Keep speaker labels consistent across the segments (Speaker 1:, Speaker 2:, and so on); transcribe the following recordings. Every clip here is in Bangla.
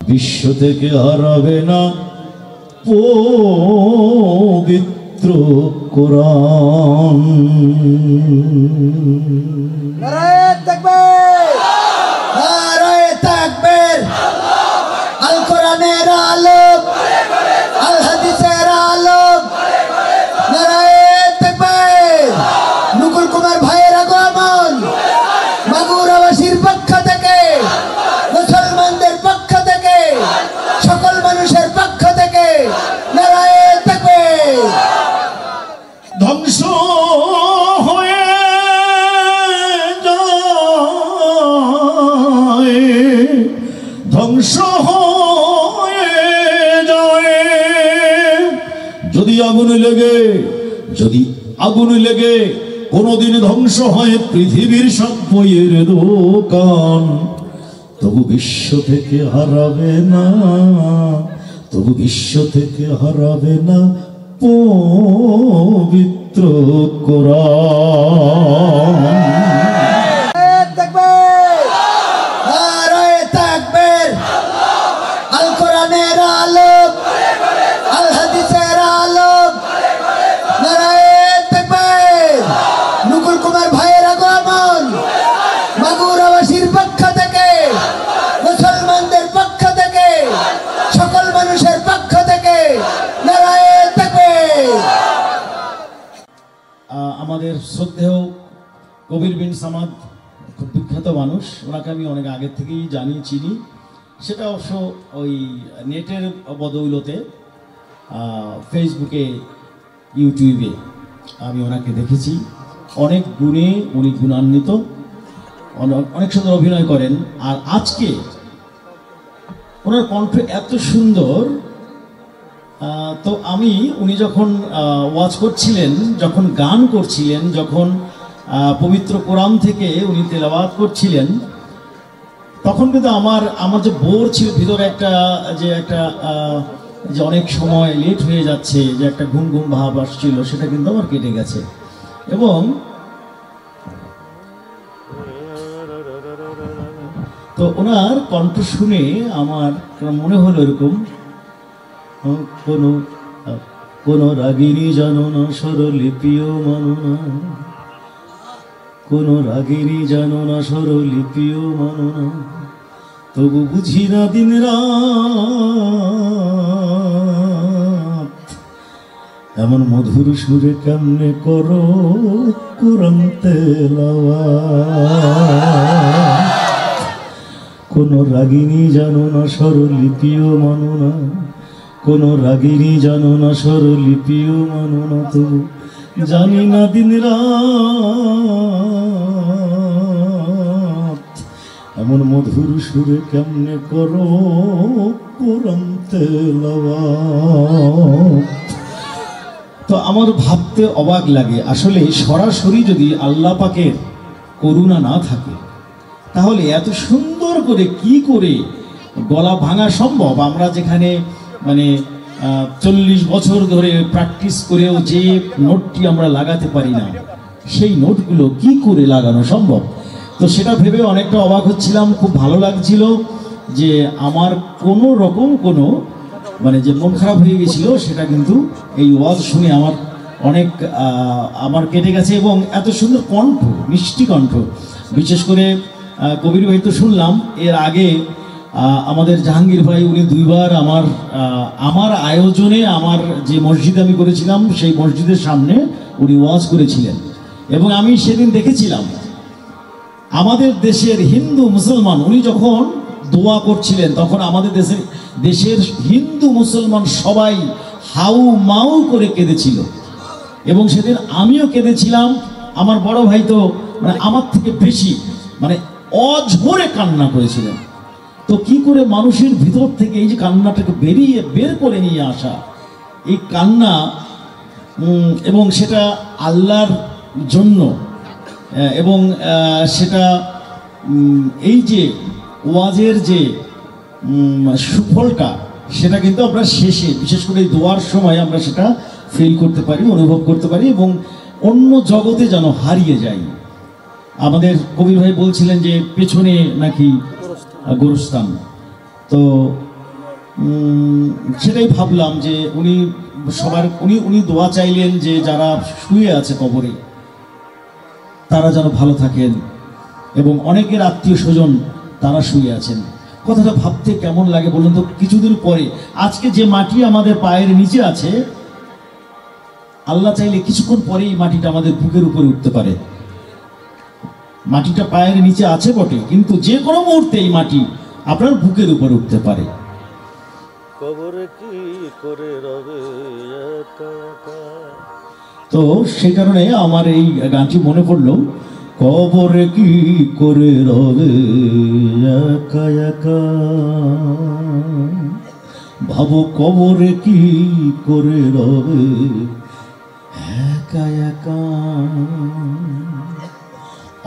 Speaker 1: বিশ্ব থেকে হারাবে না পবিত্র কোরআন।
Speaker 2: নারায়ে তাকবীর, নারায়ে তাকবীর। আল কোরআনের আলোক, আল হাদিসের আলোক। নারায়ে তাকবীর। নুকুল কুমার ভাইয়ের আগমন মাগুরাবাসীর পক্ষ থেকে, মুসলমানদের পক্ষ থেকে, সকল মানুষের পক্ষ থেকে নারায়ে তাকবীর।
Speaker 1: ধ্বংস হয়ে যায়, ধ্বংস হয়ে যায় যদি আগুন লেগে, যদি আগুন লেগে কোনদিন ধ্বংস হয় পৃথিবীর সব বইয়ের দোকান, তবু বিশ্ব থেকে হারাবে না, তবু বিশ্ব থেকে হারাবে না পবিত্র কোরআন।
Speaker 2: নারায়ে তাকবীর, নারায়ে তাকবীর। আল কোরআনের আলোক, আল হাদিসের আলোক। নারায়ে তাকবীর। নুকুল কুমার ভাইয়ের আগমন মাগুরাবাসীর পক্ষ থেকে, মুসলমানদের পক্ষ থেকে, সকল মানুষের পক্ষ থেকে নারায়ে তাকবীর।
Speaker 1: আমাদের শ্রদ্ধেয় কবির বিন সামাদ খুব বিখ্যাত মানুষ, ওনাকে আমি অনেক আগের থেকেই জানি, চিনি। সেটা অবশ্য ওই নেটের বদৌলতে ফেসবুকে, ইউটিউবে আমি ওনাকে দেখেছি। অনেক গুণে উনি গুণান্বিত, অনেক সুন্দর অভিনয় করেন। আর আজকে ওনার কণ্ঠ এত সুন্দর, তো আমি উনি যখন ওয়াজ করছিলেন, যখন গান করছিলেন, যখন পবিত্র কোরআন থেকে উনি তেলাওয়াত করছিলেন, তখন কিন্তু আমার যে বোর ছিল ভিতরে একটা যে অনেক সময় লেট হয়ে যাচ্ছে, যে একটা ঘুম ঘুম ভাব আসছিল, সেটা কিন্তু আমার কেটে গেছে। এবং তো ওনার কণ্ঠ শুনে আমার মনে হলো এরকম, কোন রাগিনী জানো না স্বরলিপিও মানো না, কোন রাগিনী জানো না স্বরলিপিও মানো না, তবু বুঝি না দিন রাত, এমন মধুর সুরে কেমনে করো কোরআন তেলাওয়াত। কোন রাগিনী জানো না স্বরলিপিও মানো না, কোন রাগিনী জানো না স্বরলিপিও মানো না, তবু জানি না দিন রাত, এমন মধুর সুরে কেমনে করো কোরআন তেলাওয়াত। তো আমার ভাবতে অবাক লাগে, আসলে সরাসরি যদি আল্লাহ পাকের করুণা না থাকে, তাহলে এত সুন্দর করে কি করে গলা ভাঙা সম্ভব? আমরা যেখানে মানে 40 বছর ধরে প্র্যাকটিস করেও যে নোটটি আমরা লাগাতে পারি না, সেই নোটগুলো কি করে লাগানো সম্ভব? তো সেটা ভেবে অনেকটা অবাক হচ্ছিলাম, খুব ভালো লাগছিল যে আমার কোনো রকম কোনো মানে যে মন খারাপ হয়ে গেছিল, সেটা কিন্তু এই ওয়াজ শুনে আমার কেটে গেছে। এবং এত সুন্দর কণ্ঠ, মিষ্টি কণ্ঠ, বিশেষ করে কবির ভাই তো শুনলাম, এর আগে আমাদের জাহাঙ্গীর ভাই উনি 2 বার আমার আয়োজনে, আমার যে মসজিদে আমি করেছিলাম সেই মসজিদের সামনে উনি ওয়াজ করেছিলেন। এবং আমি সেদিন দেখেছিলাম আমাদের দেশের হিন্দু মুসলমান, উনি যখন দোয়া করছিলেন তখন আমাদের দেশের হিন্দু মুসলমান সবাই হাউ মাউ করে কেঁদেছিল। এবং সেদিন আমিও কেঁদেছিলাম, আমার বড় ভাই তো মানে আমার থেকে বেশি মানে অঝরে কান্না করেছিলেন। তো কি করে মানুষের ভিতর থেকে এই যে কান্নাটাকে বের করে নিয়ে আসা, এই কান্না, এবং সেটা আল্লাহর জন্য, এবং সেটা এই যে ওয়াজের যে সুফলটা, সেটা কিন্তু আমরা শেষে, বিশেষ করে এই দোয়ার সময় আমরা সেটা ফিল করতে পারি, অনুভব করতে পারি, এবং অন্য জগতে যেন হারিয়ে যাই। আমাদের কবির ভাই বলছিলেন যে পেছনে নাকি গোরস্থান, তো সেটাই ভাবলাম যে উনি দোয়া চাইলেন যে যারা শুয়ে আছে কবরে তারা যেন ভালো থাকেন, এবং অনেকের আত্মীয় স্বজন তারা শুয়ে আছেন। কথাটা ভাবতে কেমন লাগে বলুন তো? কিছুদিন পরে আজকে যে মাটি আমাদের পায়ের নিচে আছে, আল্লাহ চাইলে কিছুক্ষণ পরেই মাটিটা আমাদের বুকের উপরে উঠতে পারে। মাটিটা পায়ের নিচে আছে বটে, কিন্তু যে কোনো মুহূর্তে এই মাটি আপনার বুকের উপরে উঠতে পারে।
Speaker 3: কবরে কি করে রবে একা একা।
Speaker 1: তো সে কারণে আমার এই গানটি মনে পড়লো, কবরে কি করে রবে একা একা, ভাবো কবরে কি করে রবে একা একা।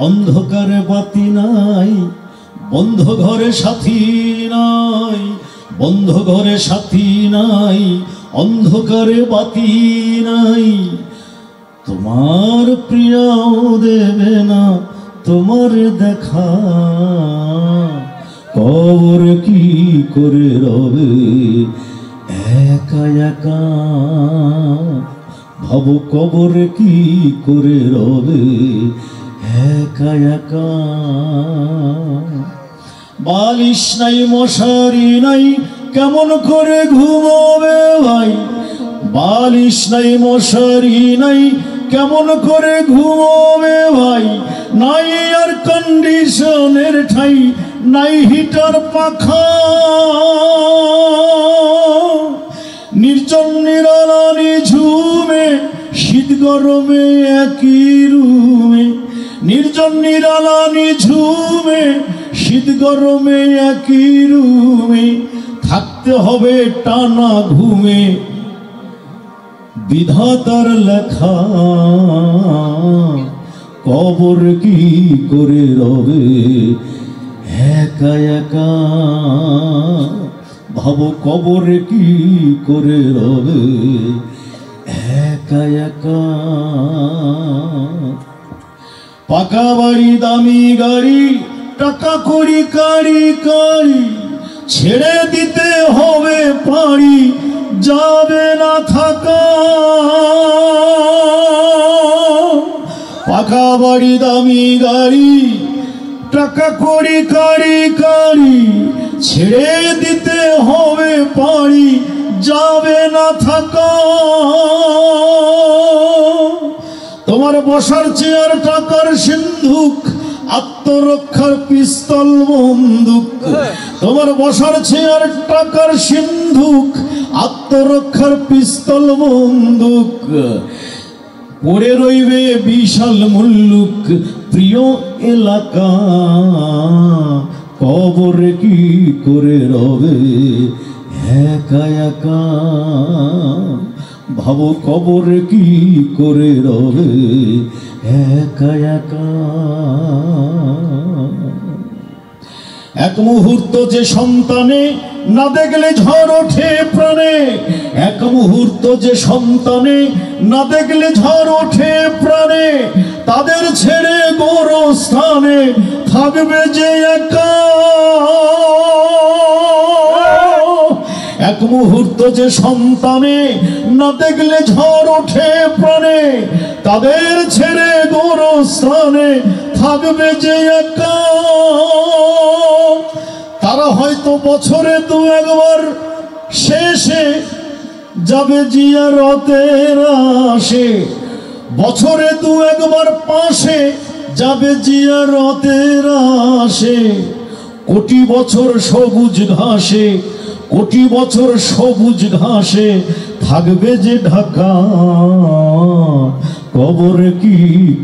Speaker 1: অন্ধকারে বাতি নাই, বন্ধ ঘরে সাথী নাই, বন্ধ ঘরে সাথী নাই, অন্ধকারে বাতি নাই। তোমার প্রিয় দেবে না তোমার দেখা, কবর কি করে রবে একা একা, ভাবো কবর কি করে রবে একা একা। বালিশ নাই মশারি নাই, কেমন করে ঘুমাবে ভাই, বালিশ নাই মশারি নাই, কেমন করে ঘুমাবে ভাই। নাই আর কন্ডিশনের ঠাই, নাই হিটার পাখা, নির্জন নিরালানি ঝুমে, শীত গরমে একই রুমে, নির্জন নিরালানি ঝুমে, শীত গরমে একই রুমে, থাকতে হবে টানা ঘুমে, বিধাতার লেখা। কবর কি করে রবে একা একা, ভাবো কবর কি করে রবে একা একা। পাকা বাড়ি দামি গাড়ি, টাকা কড়ি কারি কারি, ছেড়ে দিতে হবে পাড়ি, যাবে না থাকা। পাকা বাড়ি দামি গাড়ি, টাকা কড়ি কারি কারি, ছেড়ে দিতে হবে পাড়ি, যাবে না থাকা। তোমার বসার চেয়ার টাকার সিন্ধুক, আত্মরক্ষার পিস্তল বন্দুক। তোমার বসার চেয়ার টাকার সিন্ধুক, আত্মরক্ষার পিস্তল বন্দুক। পড়ে রইবে বিশাল মুল্লুক প্রিয় এলাকা, কবর কি করে রবে একা একা, ভাবো কবর কি করে রবে একা একা। এক মুহূর্ত যে সন্তানে না দেখলে ঝড় ওঠে প্রাণে, এক মুহূর্ত যে সন্তানে না দেখলে ঝড় ওঠে প্রাণে, তাদের ছেড়ে গোরস্থানে থাকবে যে একা। এক মুহূর্ত যে সন্তানে না দেখলে ঝড় ওঠে প্রাণে, তাদের ছেড়ে গোরস্থানে থাকবে যে একা। তারা হয়তো বছরে দু একবার শেষে যাবে জিয়ারতের আসে, বছরে দু একবার পাশে যাবে জিয়ারতের আসে। কোটি বছর সবুজ ঘাসে, কোটি বছর সবুজ ঘাসে থাকবে যে ঢাকা, কবর কি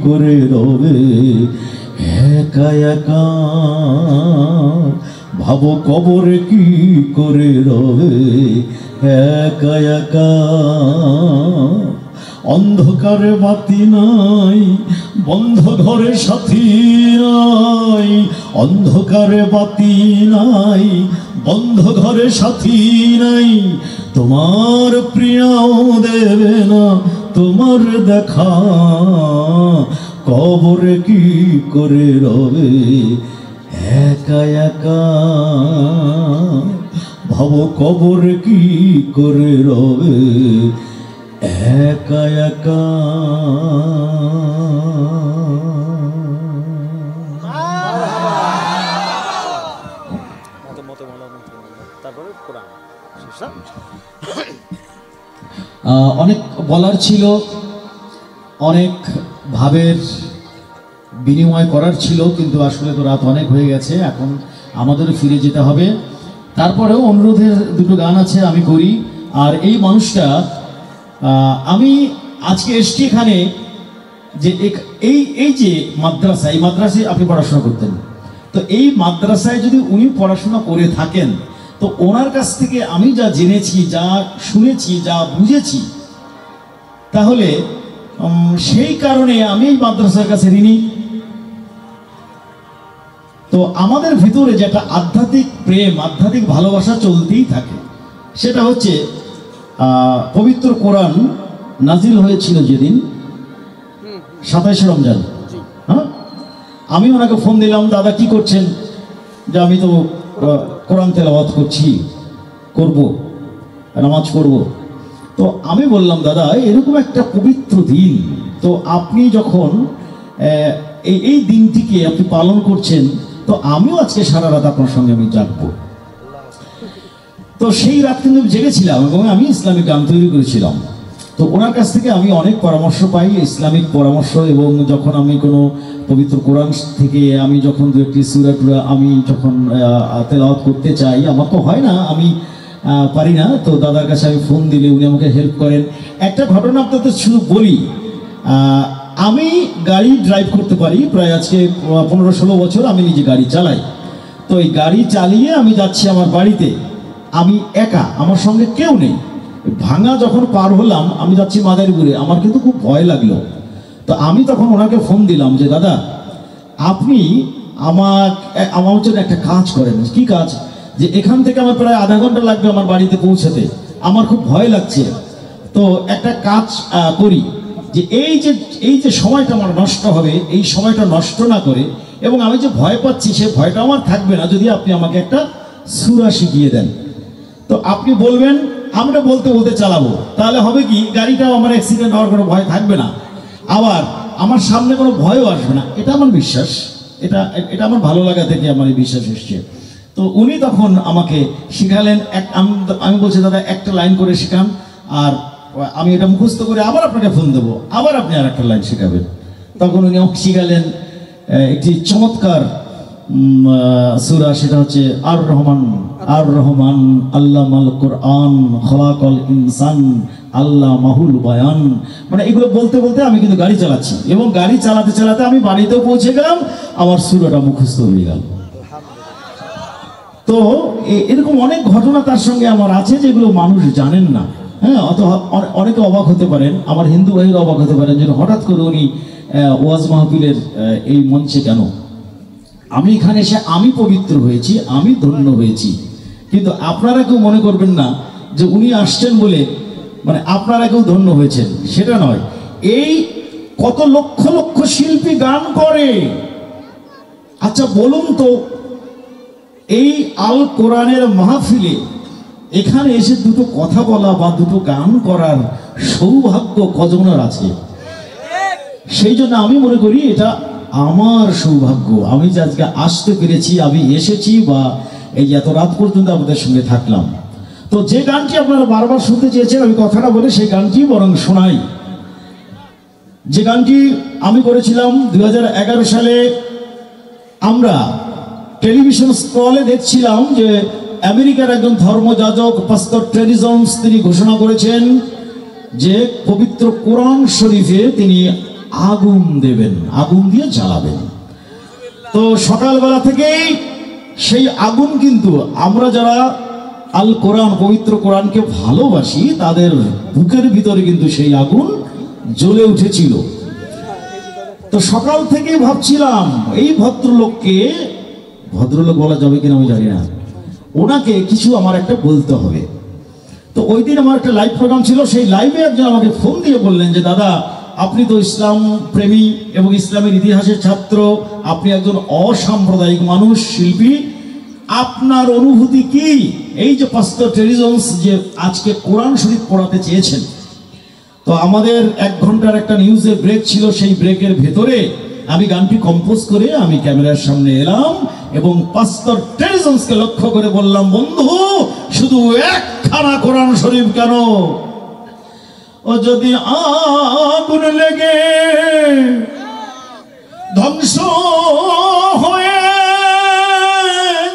Speaker 1: করে রবে একা একা, ভাবো কবর কি করে রবে একা একা। অন্ধকারে বাতি নাই, বন্ধ ঘরে সাথী নাই, অন্ধকারে বাতি নাই, বন্ধ ঘরে সাথী নাই। তোমার প্রিয় দেবে না তোমার দেখা, কবর কি করে রবে একা একা, ভব কবর কি করে রবে একা একা।
Speaker 3: তারপরে কোরআন
Speaker 1: অনেক বলার ছিল, অনেক ভাবের বিনিময় করার ছিল, কিন্তু আসলে তো রাত অনেক হয়ে গেছে, এখন আমাদেরও ফিরে যেতে হবে। তারপরেও অনুরোধের দুটো গান আছে আমি করি। আর এই মানুষটা আমি আজকে এসছি এখানে যে এই যে মাদ্রাসা, এই মাদ্রাসায় আপনি পড়াশোনা করতেন, তো এই মাদ্রাসায় যদি উনি পড়াশোনা করে থাকেন, তো ওনার কাছ থেকে আমি যা জেনেছি, যা শুনেছি, যা বুঝেছি, তাহলে সেই কারণে আমি এই মাদ্রাসার কাছে ঋণী। তো আমাদের ভিতরে যে একটা আধ্যাত্মিক প্রেম, আধ্যাত্মিক ভালোবাসা চলতেই থাকে। সেটা হচ্ছে পবিত্র কোরআন নাজিল হয়েছিল যেদিন 27 রমজান, হ্যাঁ, আমি ওনাকে ফোন দিলাম, দাদা কি করছেন? যে আমি তো কোরআন তেলাওয়াত করছি, করব, নামাজ পড়ব। তো আমি বললাম, দাদা এরকম একটা পবিত্র দিন, তো আপনি যখন এই দিনটিকে আপনি পালন করছেন, তো আমিও আজকে সারা রাত আপনার সঙ্গে আমি জাগবো। তো সেই রাত কিন্তু জেগেছিলাম এবং আমি ইসলামিক গান তৈরি করেছিলাম। তো ওনার কাছ থেকে আমি অনেক পরামর্শ পাই, ইসলামিক পরামর্শ, এবং যখন আমি কোনো পবিত্র কোরআন থেকে আমি যখন দু একটি সূরা টুরা আমি যখন তেলাওয়াত করতে চাই, আমার তো হয় না, আমি পারি না, তো দাদার কাছে আমি ফোন দিলে উনি আমাকে হেল্প করেন। একটা ঘটনা আপনাদের শুধু বলি, আমি গাড়ি ড্রাইভ করতে পারি প্রায় আজকে 15-16 বছর আমি নিজে গাড়ি চালাই। তো এই গাড়ি চালিয়ে আমি যাচ্ছি আমার বাড়িতে, আমি একা, আমার সঙ্গে কেউ নেই। ভাঙা যখন পার হলাম, আমি যাচ্ছি মাদারীপুরে, আমার কিন্তু খুব ভয় লাগলো। তো আমি তখন ওনাকে ফোন দিলাম যে দাদা আপনি আমার জন্য একটা কাজ করেন। কি কাজ? যে এখান থেকে আমার প্রায় আধা ঘন্টা লাগবে আমার বাড়িতে পৌঁছাতে, আমার খুব ভয় লাগছে, তো একটা কাজ করি, যে এই যে সময়টা আমার নষ্ট হবে, এই সময়টা নষ্ট না করে, এবং আমি যে ভয় পাচ্ছি সে ভয়টা আমার থাকবে না, যদি আপনি আমাকে একটা সূরা শিখিয়ে দেন। তো আপনি বলবেন, আমরা বলতে বলতে চালাবো, তাহলে হবে কি, গাড়িটাও আমার অ্যাক্সিডেন্ট হওয়ার কোনো ভয় থাকবে না, আবার আমার সামনে কোনো ভয়ও আসবে না। এটা আমার বিশ্বাস, এটা আমার ভালো লাগা থেকে আমার এই বিশ্বাস এসছে। তো উনি তখন আমাকে শিখালেন, আমি বলছি দাদা একটা লাইন করে শেখান, আর আমি এটা মুখস্থ করে আবার আপনাকে ফোন দেবো, আবার আপনি আর একটা লাইন শেখাবেন। তখন উনি আমাকে শিখালেন একটি চমৎকার সূরা, সেটা হচ্ছে আর রহমান আল্লামাল কোরআন খলাকাল ইনসান আল্লামাহুল বায়ান। মানে এগুলো বলতে বলতে আমি কিন্তু গাড়ি চালাচ্ছি, এবং গাড়ি চালাতে চালাতে আমি বাড়িতেও পৌঁছে গেলাম, আমার সূরাটা মুখস্থ হয়ে গেল। তো এরকম অনেক ঘটনা তার সঙ্গে আমার আছে, যেগুলো মানুষ জানেন না। হ্যাঁ, অনেকে অবাক হতে পারেন, আমার হিন্দু ভাইয়েরা অবাক হতে পারেন যে হঠাৎ করে উনি ওয়াজ মাহফিলের এই মঞ্চে কেন। আমি এখানে এসে আমি পবিত্র হয়েছি, আমি ধন্য হয়েছি, কিন্তু আপনারা কেউ মনে করবেন না যে উনি আসছেন বলে মানে আপনারা কেউ ধন্য হয়েছেন, সেটা নয়। এই কত লক্ষ লক্ষ শিল্পী গান করে, আচ্ছা বলুন তো, এই আল কোরআনের মাহফিলে এখানে এসে দুটো কথা বলা বা দুটো গান করার সৌভাগ্য কজনের আছে? সেই জন্য আমি মনে করি এটা আমার সৌভাগ্য, আমি যে আজকে আসতে পেরেছি, আমি এসেছি, বা এই এত রাত পর্যন্ত আপনাদের সঙ্গে থাকলাম। তো যে গানটি আপনারা বারবার শুনতে চেয়েছেন, আমি কথাটা বলে সেই গানটি বরং শোনাই। যে গানটি আমি করেছিলাম 2011 সালে, আমরা টেলিভিশন স্ক্রলে দেখছিলাম যে আমেরিকার একজন ধর্মযাজক পাস্টর টেরি জনস তিনি ঘোষণা করেছেন যে পবিত্র কোরআন শরীফে তিনি আগুন দেবেন, আগুন দিয়ে জ্বালাবেন। তো সকালবেলা থেকেই সেই আগুন কিন্তু আমরা যারা আল কোরআন পবিত্র কোরআনকে ভালোবাসি তাদের বুকের ভিতরে কিন্তু সেই আগুন জ্বলে উঠেছিল। তো সকাল থেকে ভাবছিলাম এই ভদ্রলোক বলা যাবে কিনা আমি জানি না, ওনাকে কিছু আমার একটা বলতে হবে। তো ওই দিন আমার একটা লাইভ প্রোগ্রাম ছিল, সেই লাইভে একজন আমাকে ফোন দিয়ে বললেন যে দাদা আপনি তো ইসলাম প্রেমী এবং ইসলামের ইতিহাসের ছাত্র, আপনি একজন অসাম্প্রদায়িক মানুষ, শিল্পী, আপনার অনুভূতি কি? এই যে পাস্টর টেরিজন্স যে আজকে কোরআন শরীফ পড়াতে চেয়েছেন, তো আমাদের 1 ঘন্টার একটা নিউজের ব্রেক ছিল, সেই ব্রেকের ভেতরে আমি গানটি কম্পোজ করে আমি ক্যামেরার সামনে এলাম এবং পাস্টর টেরিজন্সকে লক্ষ্য করে বললাম, বন্ধু শুধু একখানা কোরআন শরীফ কেন, ও যদি আগুন লেগে ধ্বংস হয়ে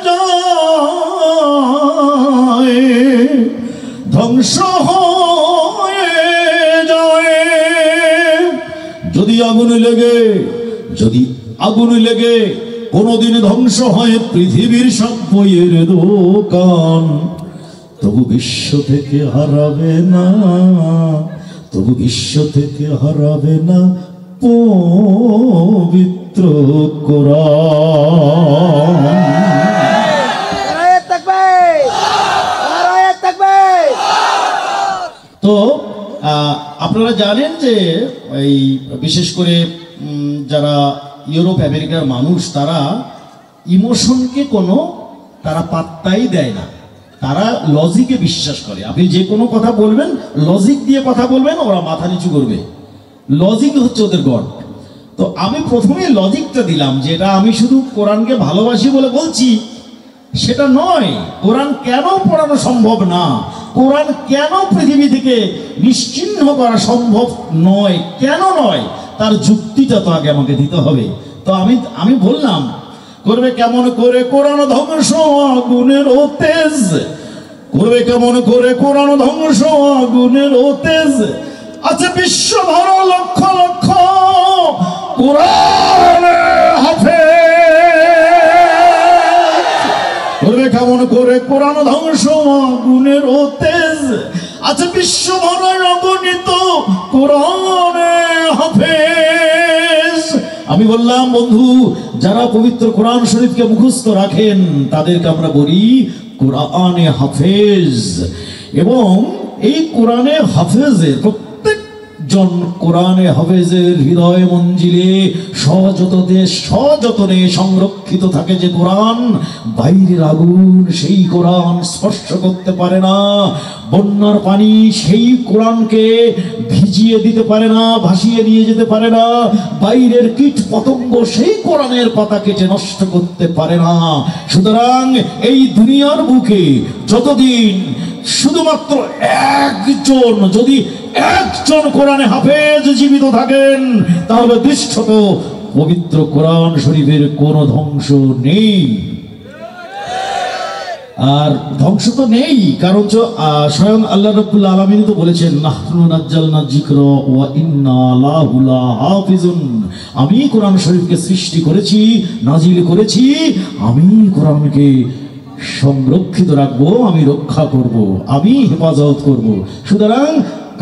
Speaker 1: যায়, ধ্বংস হয়ে যায়, যদি আগুন লেগে কোনদিন ধ্বংস হয় পৃথিবীর সব বইয়ের দোকান, তবু বিশ্ব থেকে হারাবে না, তবু বিশ্ব থেকে হারাবে না পবিত্র কোরআন।
Speaker 2: নারায়ে তাকবীর, নারায়ে তাকবীর।
Speaker 1: তো আপনারা জানেন যে এই বিশেষ করে যারা ইউরোপ আমেরিকার মানুষ, তারা ইমোশনকে তারা পাত্তাই দেয় না, তারা লজিকে বিশ্বাস করে। আপনি যে কোনো কথা বলবেন, লজিক দিয়ে কথা বলবেন, ওরা মাথা নিচু করবে। লজিক হচ্ছে ওদের গড। তো আমি প্রথমে লজিকটা দিলাম, যেটা আমি শুধু কোরআনকে ভালোবাসি বলে বলছি সেটা নয়। কোরআন কেন পড়ানো সম্ভব না, কোরআন কেন পৃথিবী থেকে নিশ্চিহ্ন করা সম্ভব নয়, কেন নয়, তার যুক্তিটা তো আগে আমাকে দিতে হবে। তো আমি বললাম, করবে কেমন করে কোরআন ধ্বংস আগুনের ও তেজ, করবে কেমন করে কোরআন ধ্বংস আগুনের ও তেজ, আছে বিশ্ব ভর লক্ষ লক্ষ কোরআন হাফেজ, করবে কেমন করে কোরআন ধ্বংস আগুনের ও তেজ, আছে বিশ্ব ভর অগণিত কোরআন হাফেজ। আমি বললাম, বন্ধু যারা পবিত্র কোরআন শরীফকে মুখস্থ রাখেন তাদেরকে আমরা বলি কোরআনে হাফেজ, এবং এই কোরআনে হাফেজের প্রত্যেকজন কোরআনে হাফেজের হৃদয় মঞ্জিলে সযতনে সংরক্ষিত থাকে যে কোরআন, বাইরের আগুন সেই কোরআন স্পর্শ করতে পারে না, বন্যার পানি সেই কোরআনকে ভিজিয়ে দিতে পারে না, ভাসিয়ে নিয়ে যেতে পারে না, বাইরের কীট পতঙ্গ সেই কোরআনের পাতা কেটে নষ্ট করতে পারে না। সুতরাং এই দুনিয়ার বুকে যতদিন শুধুমাত্র যদি একজন কোরআনে হাফেজ জীবিত থাকেন, তাহলে দৃষ্টত পবিত্র কোরআন শরীফের কোনো ধ্বংস নেই। আর ধ্বংস তো নেই, কারণ স্বয়ং আল্লাহ রাব্বুল আলামিন তো বলেছেন, নাহনু নাজ্জালনা যিকরা ওয়া ইন্না লাহু লাহাফিজুন, আমি কোরআন শরীফকে সৃষ্টি করেছি, নাজিল করেছি, আমি কোরআনকে সংরক্ষিত রাখবো, আমি রক্ষা করব, আমি হেফাজত করব। সুতরাং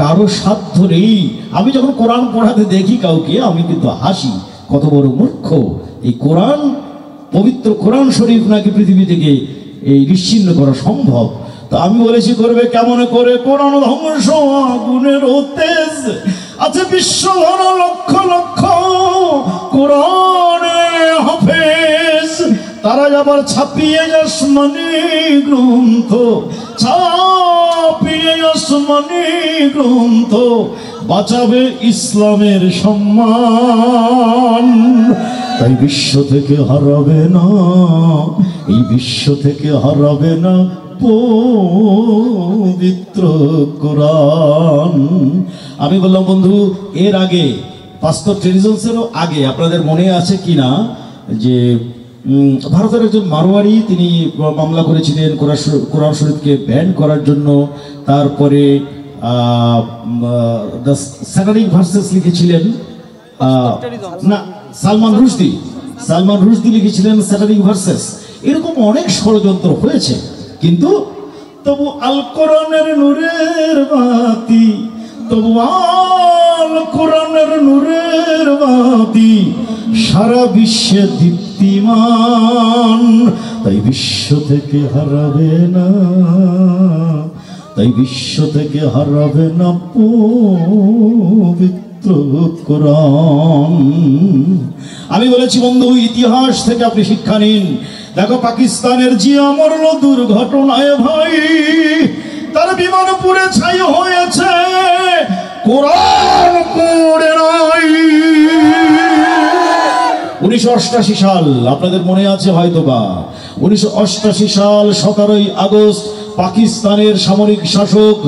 Speaker 1: কারো সাধ্য নেই। আমি যখন কোরআন পড়াতে দেখি কাউকে, আমি কিন্তু হাসি, কত বড় মূর্খ। এই কোরআন, পবিত্র কোরআন শরীফ নাকি পৃথিবী থেকে এই নিশ্চিহ্ন করা সম্ভব। তো আমি বলেছি, করবে কেমন করে কোরআন ধ্বংস আগুনের ও তেজ, আছে বিশ্ব ভর লক্ষ লক্ষ কোরআনে হাফেজ, তারা আবার ছাপিয়ে আসমানি গ্রন্থ, ছাপিয়ে আসমানি গ্রন্থ, বাঁচাবে ইসলামের সম্মান। তাই বিশ্ব থেকে হারাবে না, এই বিশ্ব থেকে হারাবে না পবিত্র কোরআন। আমি বললাম, বন্ধু এর আগে পাস্টর টেরিজন্সেরও আগে আপনাদের মনে আছে কিনা যে ভারতের একজন মারোয়ারি, তিনি মামলা করেছিলেন কোরআন শরীফকে ব্যান করার জন্য। তারপরে দ্য স্যাটানিক ভার্সেস লিখেছিলেন, না সালমান রুশদি লিখেছিলেন স্যাটানিক ভার্সেস। এরকম অনেক ষড়যন্ত্র হয়েছে, কিন্তু তবু আল কোরআনের নূরের বাতি, তবু আল কোরআনের নূরের বাতি সারা বিশ্বে দীপ্তিমান। তাই বিশ্ব থেকে হারাবে না, তাই বিশ্ব থেকে হারাবে না পবিত্র পবিত্র কোরআন। আমি বলেছি বন্ধু, ইতিহাস থেকে আপনি শিক্ষা নিন। দেখো পাকিস্তানের জিয়া মরল দুর্ঘটনায় ভাই, তার বিমান পুড়ে ছাই হয়েছে, কোরআন পড়ে নাই। 1988 সাল আপনাদের মনে আছে হয়তোবা, 1988 সাল 17ই আগস্ট পাকিস্তানের সামরিক শাসক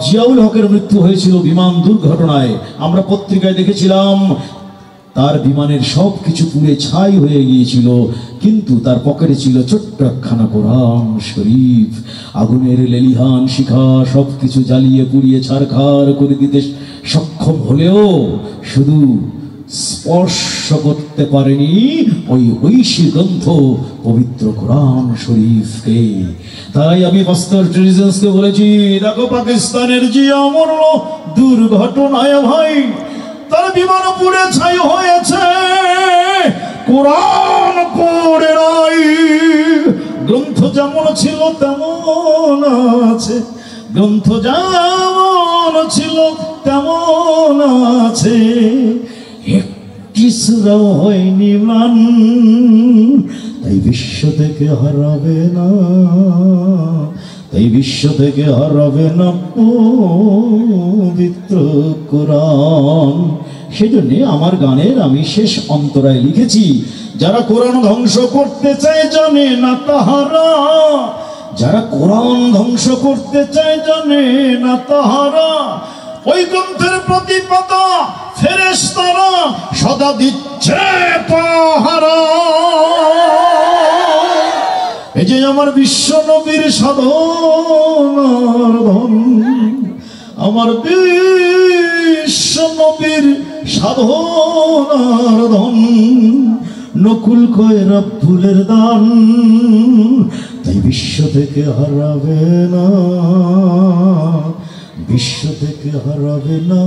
Speaker 1: জিয়াউল হকের মৃত্যু হয়েছিল বিমান দুর্ঘটনায়। আমরা পত্রিকায় দেখেছিলাম তার বিমানের সব কিছু পুড়ে ছাই হয়ে গিয়েছিল, কিন্তু তার পকেটে ছিল ছোট্ট একখানা কোরআন শরীফ। আগুনের লেলিহান শিখা সব কিছু জ্বালিয়ে পুড়িয়ে ছারখার করে দিতে সক্ষম হলেও শুধু স্পর্শ করতে পারেনি ওই ঐশী গ্রন্থ পবিত্র কোরআন শরীফকে। তাই আমি বাস্তব টেলিভিশনকে বলেছি, দেখো পাকিস্তানের জিয়া মরল দুর্ঘটনায় ভাই, তার বিমান পুড়ে ছাই হয়েছে, কোরআন পড়ে নাই। গ্রন্থ যেমন ছিল তেমন আছে, গ্রন্থ যেমন ছিল তেমন আছে, একটি সূরাও হয়নি ম্লান, তাই বিশ্ব থেকে হারাবে না, তাই বিশ্ব থেকে হারাবে না পবিত্র কোরআন। সেজন্য আমার গানের আমি শেষ অন্তরায় লিখেছি, যারা কোরআন ধ্বংস করতে চায় জানে না তাহারা, যারা কোরআন ধ্বংস করতে চায় জানে না তাহারা, ওই গ্রন্থের প্রতিপাদা ফেরেশতারা সদা দিচ্ছে পাহারা। এই যে আমার বিশ্ব নবীর সাধনার ধন, আমার বিশ্ব নবীর সাধনার ধন, নকুল কয়রা ফুলের দান, তাই বিশ্ব থেকে হারাবে না, বিশ্ব থেকে হারাবে না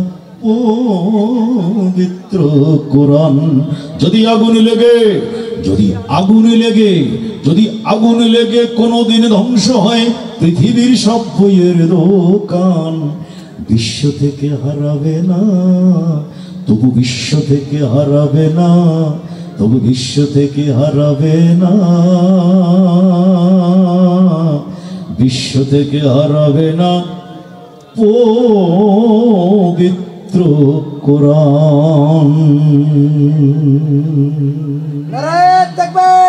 Speaker 1: পবিত্র কোরআন। যদি আগুন লেগে, যদি আগুন লেগে, যদি আগুন লেগে কোনোদিন ধ্বংস হয় পৃথিবীর সব বইয়ের দোকান, বিশ্ব থেকে হারাবে না, তবু বিশ্ব থেকে হারাবে না, তবু বিশ্ব থেকে হারাবে না, বিশ্ব থেকে হারাবে না পবিত্র কোরআন।
Speaker 2: নারায়ে তাকবীর।